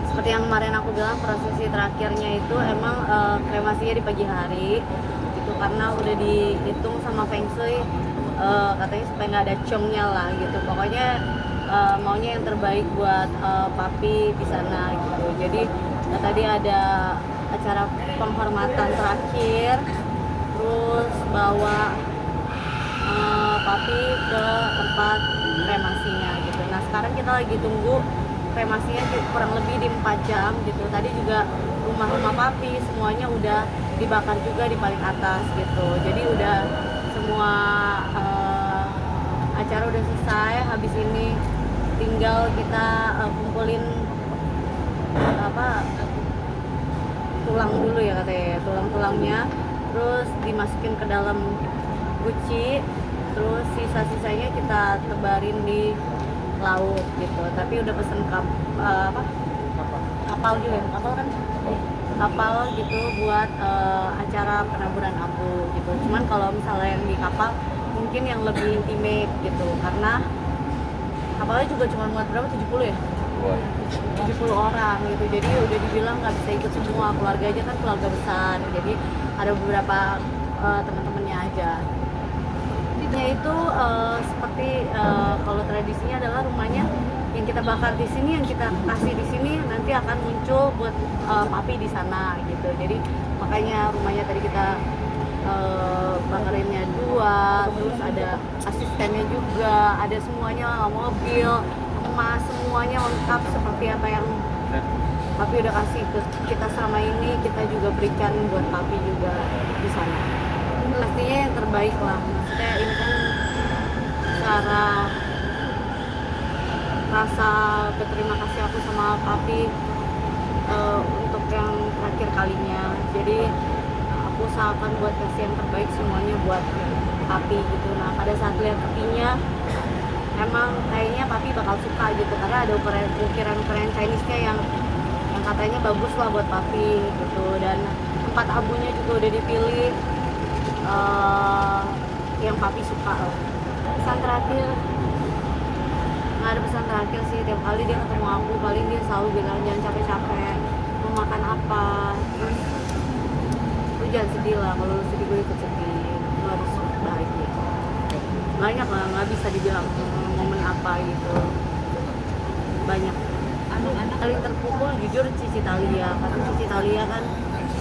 Seperti yang kemarin aku bilang, prosesi terakhirnya itu emang kremasinya di pagi hari itu karena udah dihitung sama Feng Shui, katanya supaya nggak ada congnya lah gitu. Pokoknya maunya yang terbaik buat papi di sana gitu. Jadi tadi ada acara penghormatan terakhir, terus bawa papi ke tempat kremasinya gitu. Nah sekarang kita lagi tunggu kremasinya kurang lebih di 4 jam gitu. Tadi juga rumah-rumah papi semuanya udah dibakar juga di paling atas gitu. Jadi udah semua acara udah selesai. Habis ini tinggal kita kumpulin tulang dulu ya katanya, tulang-tulangnya, terus dimasukin ke dalam guci, terus sisa-sisanya kita tebarin di laut gitu. Tapi udah pesen kapal juga ya, kapal kan, kapal gitu buat acara penaburan abu gitu. Cuman kalau misalnya yang di kapal mungkin yang lebih intimate gitu, karena kapalnya juga cuma muat berapa, 70 ya? 70 orang gitu, jadi udah dibilang nggak bisa ikut semua, keluarga aja kan keluarga besar, jadi ada beberapa teman-temannya aja. Intinya itu seperti kalau tradisinya adalah rumahnya yang kita bakar di sini, yang kita kasih di sini nanti akan muncul buat papi di sana gitu. Jadi makanya rumahnya tadi kita bakarinnya 2, terus ada asistennya juga, ada semuanya, mobil, emas, semuanya lengkap seperti apa yang papi udah kasih ke kita selama ini, kita juga berikan buat papi juga di sana. Pastinya yang terbaik lah, maksudnya ini kan cara rasa berterima kasih aku sama papi untuk yang terakhir kalinya. Jadi aku usahakan buat kasih yang terbaik semuanya buat papi gitu. Nah pada saat lihat papinya emang kayaknya papi bakal suka gitu, karena ada ukiran-ukiran Chinese-nya yang katanya bagus lah buat papi gitu. Dan tempat abunya juga udah dipilih yang papi suka lah. Pesan terakhir, nggak ada pesan terakhir sih. Tiap kali dia ketemu aku paling dia selalu bilang jangan capek-capek, mau makan apa, terus lu jangan sedih lah, kalau lu sedih gue ikut sedih, lu harus bahagia. Banyak lah, nggak bisa dibilang momen apa gitu, banyak. Paling terpukul jujur Cici Thalia, karena Cici Thalia kan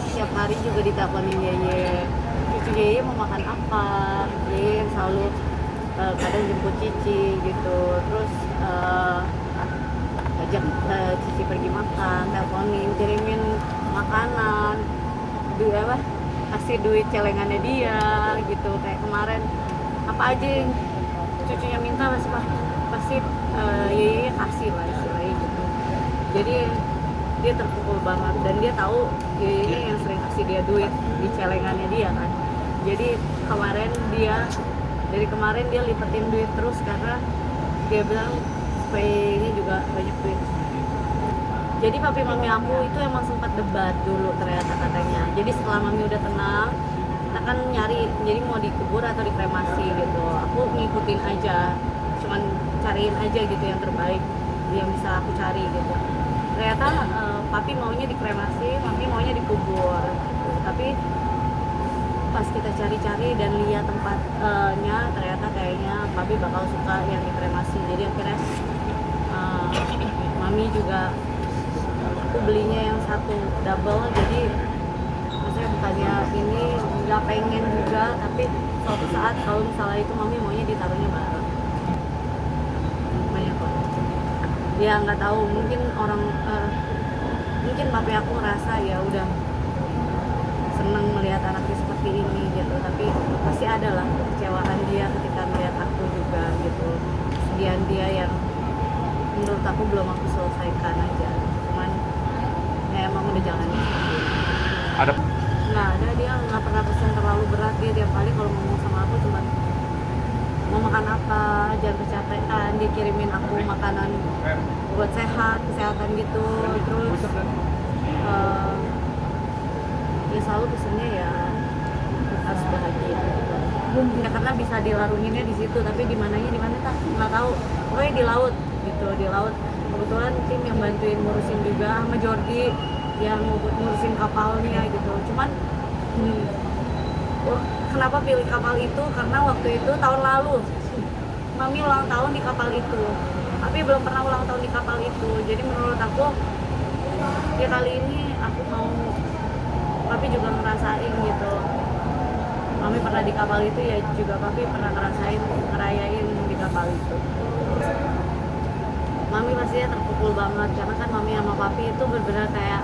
setiap hari juga diteleponin Yeye, Cici Yeye mau makan apa, Yeye yang selalu kadang jemput Cici gitu, terus ajak Cici pergi makan, teleponin, kirimin makanan, kasih duit celengannya dia gitu. Kayak kemarin apa aja yang cucunya minta pasti Yeye kasih lah istilahnya gitu. Jadi dia terpukul banget, dan dia tahu Yeye yang sering kasih dia duit di celengannya dia kan. Jadi dari kemarin dia lipetin duit terus, karena dia bilang supaya ini juga banyak duit. Jadi papi mami aku itu emang sempat debat dulu ternyata katanya. Jadi setelah mami udah tenang, kita kan nyari jadi mau dikubur atau dikremasi gitu. Aku ngikutin aja, cuman cariin aja gitu yang terbaik yang bisa aku cari gitu. Ternyata papi maunya dikremasi, mami maunya dikubur gitu. Tapi pas kita cari-cari dan lihat tempatnya, ternyata kayaknya papi bakal suka yang dikremasi. Jadi akhirnya mami juga aku belinya yang satu double, jadi maksudnya bukannya ini nggak pengen juga, tapi suatu saat kalau misalnya itu mami maunya ditaruhnya bareng. Banyak kok ya, nggak tahu, mungkin mungkin papi aku ngerasa ya udah seneng melihat anaknya seperti ini gitu, tapi pasti ada lah kekecewaan dia ketika melihat aku juga gitu, kesedihan dia yang menurut aku belum aku selesaikan aja. Cuman ya emang udah jalannya seperti itu. Ada? Nggak ada, dia nggak pernah pesan terlalu berat. Dia tiap kali kalau ngomong sama aku cuma mau makan apa, jangan kecapean, dia kirimin aku makanan buat kesehatan gitu. Terus ya selalu pesannya ya harus bahagia. ya, karena bisa dilarunginnya di situ, tapi di mana tak nggak tahu, pokoknya di laut gitu, di laut. Kebetulan tim yang bantuin ngurusin juga sama Jordi yang ngurusin kapalnya gitu. Cuman kenapa pilih kapal itu, karena waktu itu tahun lalu Mami ulang tahun di kapal itu, tapi belum pernah ulang tahun di kapal itu. Jadi menurut aku ya kali ini aku mau Papi juga ngerasain gitu. Mami pernah di kapal itu, ya juga Papi pernah ngerayain di kapal itu. Mami pastinya terpukul banget karena kan Mami sama Papi itu benar-benar kayak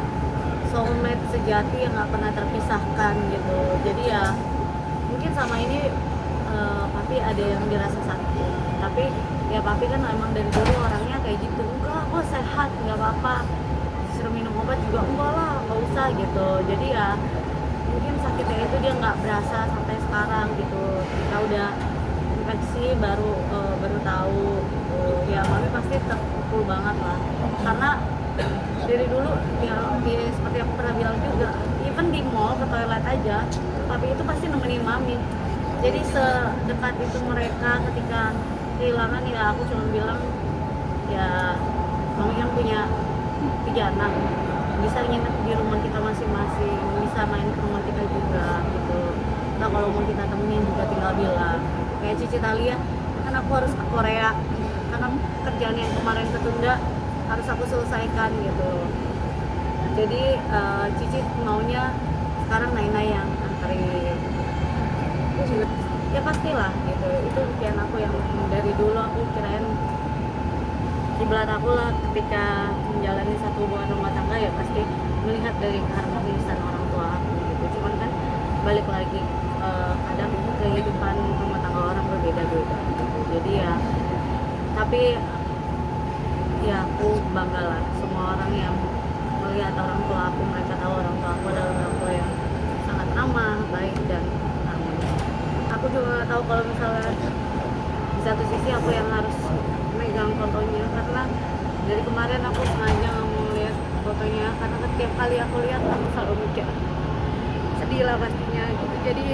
soulmate sejati yang nggak pernah terpisahkan gitu. Jadi ya mungkin sama ini Papi ada yang dirasa sakit, tapi ya Papi kan emang dari dulu orangnya kayak gitu, enggak kok sehat, nggak apa-apa, suruh minum obat juga enggak lah, nggak usah gitu. Jadi ya mungkin sakitnya itu dia nggak berasa sampai sekarang gitu. Kita udah infeksi baru tahu gitu. Ya Mami pasti terpukul banget lah, karena dari dulu ya seperti aku pernah bilang juga, even di mall ke toilet aja Papi itu pasti nemenin Mami. Jadi sedekat itu mereka ketika kehilangan. Ya aku cuma bilang ya Mami kan punya 3 anak, bisa nginep di rumah kita masing-masing, bisa main ke rumah kita juga gitu. Nah kalau mau kita temenin juga tinggal bilang. Kayak Cici Talia, kan aku harus ke Korea karena kerjaan yang kemarin ketunda harus aku selesaikan gitu. Jadi Cici maunya sekarang Naina yang anterin. Ya pastilah gitu, itu impian aku yang dari dulu aku kirain kiblat aku lah ketika menjalani satu hubungan rumah tangga, ya pasti melihat dari keharmonisan orang tua aku gitu. Cuman kan balik lagi kadang kehidupan rumah tangga orang berbeda-beda gitu. Jadi ya tapi ya aku bangga lah semua orang yang melihat orang tua aku, mereka tahu orang tua aku adalah orang tua yang sangat ramah, baik dan harmonis. Aku juga tahu kalau misalnya di satu sisi aku yang harus megang fotonya, karena dari kemarin aku sengaja nggak mau lihat fotonya karena setiap kali aku lihat aku selalu mikir sedih lah pastinya gitu. Jadi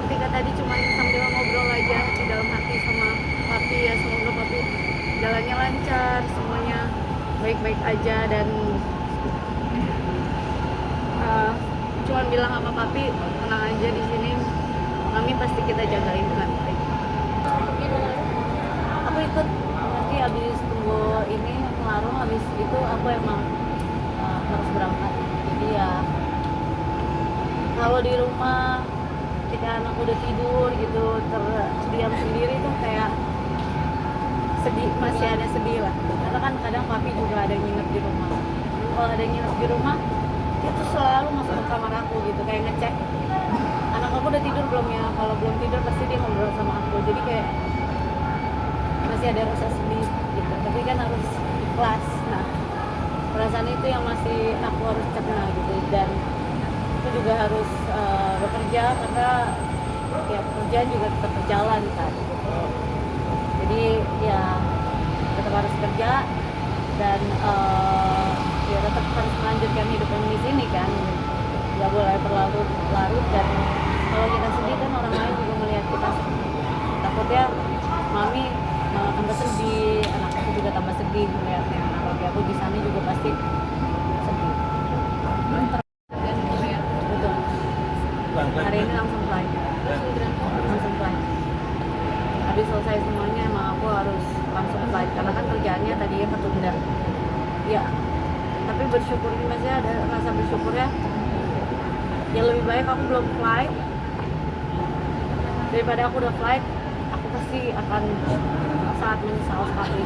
ketika tadi cuma sambil ngobrol aja di dalam hati sama Papi, ya semoga Papi jalannya lancar, semuanya baik-baik aja, dan cuma bilang sama Papi tenang aja, di sini Mami pasti kita jagain dengan baik. Aku ikut nanti habis tunggu ini ngelarung, habis itu aku emang harus berangkat. Jadi ya kalau di rumah ketika anak udah tidur gitu terdiam sendiri tuh kayak sedih, masih ada sedih lah, karena kan kadang Papi juga ada yang nginep di rumah. Kalau ada yang nginep di rumah itu selalu masuk ke kamar aku gitu, kayak ngecek anak aku udah tidur belum ya, kalau belum tidur pasti dia ngobrol sama aku. Jadi kayak masih ada rasa sedih gitu, tapi kan harus ikhlas. Nah perasaan itu yang masih aku harus cerna gitu, dan aku juga harus bekerja karena ya pekerjaan juga tetap berjalan kan gitu. Jadi ya tetap harus kerja dan ya tetap harus melanjutkan hidup yang di sini kan, nggak boleh berlarut-larut. Dan kalau kita sedih kan orang lain juga melihat kita sedih, takutnya Mami malah tambah sedih, anak aku juga tambah sedih melihatnya. Nah bagi aku di sana juga pasti sedih. Betul. Hari ini langsung flight. Habis selesai semuanya emang aku harus langsung flight karena kan kerjaannya tadinya ketunda. Ya, tapi bersyukur ini masih ada rasa bersyukurnya. Ya lebih baik aku belum flight daripada aku udah flight. Aku pasti akan sangat menyesal sekali.